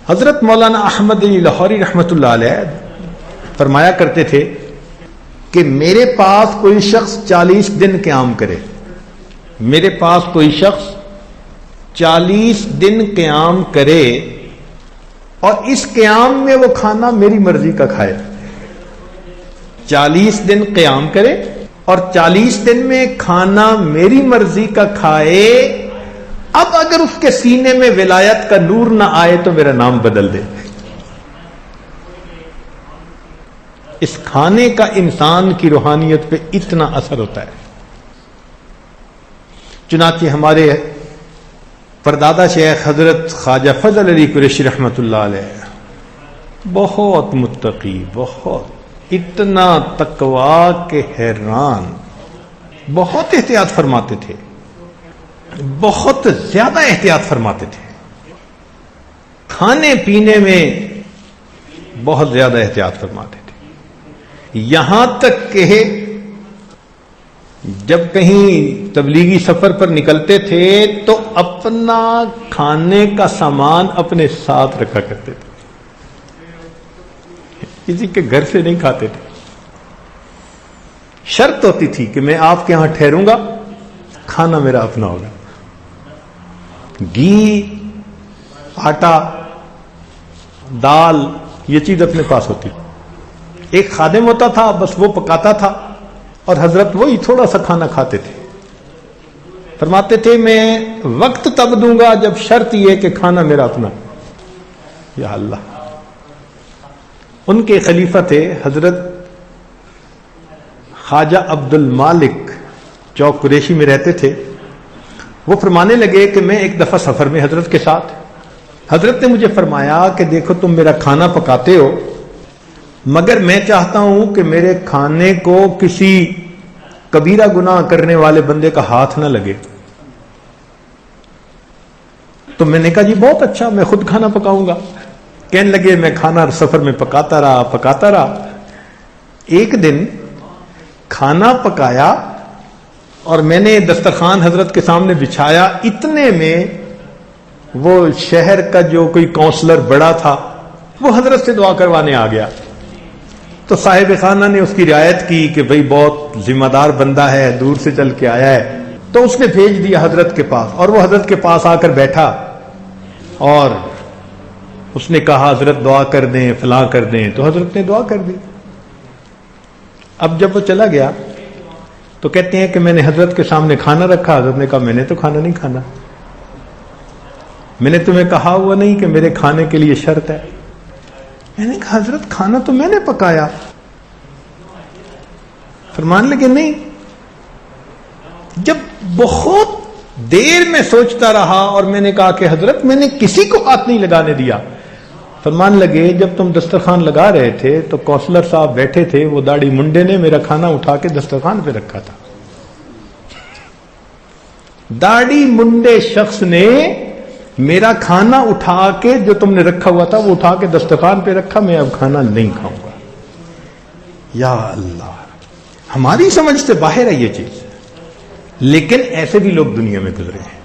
حضرت مولانا احمد علی لاہوری رحمۃ اللہ علیہ فرمایا کرتے تھے کہ میرے پاس کوئی شخص 40 دن قیام کرے، میرے پاس کوئی شخص 40 دن قیام کرے اور اس قیام میں وہ کھانا میری مرضی کا کھائے، 40 دن قیام کرے اور 40 دن میں کھانا میری مرضی کا کھائے، اب اگر اس کے سینے میں ولایت کا نور نہ آئے تو میرا نام بدل دے۔ اس کھانے کا انسان کی روحانیت پہ اتنا اثر ہوتا ہے۔ چنانچہ ہمارے پردادا شیخ حضرت خواجہ فضل علی قریشی رحمۃ اللہ علیہ بہت متقی، بہت اتنا تقویٰ کہ حیران، بہت احتیاط فرماتے تھے، بہت زیادہ احتیاط فرماتے تھے، کھانے پینے میں بہت زیادہ احتیاط فرماتے تھے، یہاں تک کہ جب کہیں تبلیغی سفر پر نکلتے تھے تو اپنا کھانے کا سامان اپنے ساتھ رکھا کرتے تھے، کسی کے گھر سے نہیں کھاتے تھے۔ شرط ہوتی تھی کہ میں آپ کے ہاں ٹھہروں گا، کھانا میرا اپنا ہوگا، گھی، آٹا، دال، یہ چیز اپنے پاس ہوتی تھی۔ ایک خادم ہوتا تھا، بس وہ پکاتا تھا اور حضرت وہی تھوڑا سا کھانا کھاتے تھے۔ فرماتے تھے میں وقت تب دوں گا جب شرط یہ کہ کھانا میرا اپنا۔ یا اللہ! ان کے خلیفہ تھے حضرت خواجہ عبد المالک، چوک قریشی میں رہتے تھے۔ وہ فرمانے لگے کہ میں ایک دفعہ سفر میں حضرت کے ساتھ، حضرت نے مجھے فرمایا کہ دیکھو تم میرا کھانا پکاتے ہو، مگر میں چاہتا ہوں کہ میرے کھانے کو کسی کبیرہ گناہ کرنے والے بندے کا ہاتھ نہ لگے۔ تو میں نے کہا جی بہت اچھا، میں خود کھانا پکاؤں گا۔ کہنے لگے میں کھانا سفر میں پکاتا رہا۔ ایک دن کھانا پکایا اور میں نے دسترخوان حضرت کے سامنے بچھایا، اتنے میں وہ شہر کا جو کوئی کونسلر بڑا تھا وہ حضرت سے دعا کروانے آ گیا۔ تو صاحب خانہ نے اس کی رعایت کی کہ بھئی بہت ذمہ دار بندہ ہے، دور سے چل کے آیا ہے، تو اس نے بھیج دیا حضرت کے پاس، اور وہ حضرت کے پاس آ کر بیٹھا اور اس نے کہا حضرت دعا کر دیں، فلاں کر دیں، تو حضرت نے دعا کر دی۔ اب جب وہ چلا گیا تو کہتے ہیں کہ میں نے حضرت کے سامنے کھانا رکھا، حضرت نے کہا میں نے تو کھانا نہیں کھانا، میں نے تمہیں کہا ہوا نہیں کہ میرے کھانے کے لیے شرط ہے؟ میں نے کہا حضرت کھانا تو میں نے پکایا۔ فرمان لگے نہیں۔ جب بہت دیر میں سوچتا رہا اور میں نے کہا کہ حضرت میں نے کسی کو ہاتھ نہیں لگانے دیا۔ فرمان لگے جب تم دسترخوان لگا رہے تھے تو کونسلر صاحب بیٹھے تھے، وہ داڑھی منڈے نے میرا کھانا اٹھا کے دسترخوان پہ رکھا تھا۔ داڑھی منڈے شخص نے میرا کھانا اٹھا کے جو تم نے رکھا ہوا تھا وہ اٹھا کے دسترخوان پہ رکھا، میں اب کھانا نہیں کھاؤں گا۔ یا اللہ! ہماری سمجھ سے باہر ہے یہ چیز، لیکن ایسے بھی لوگ دنیا میں گزرے ہیں۔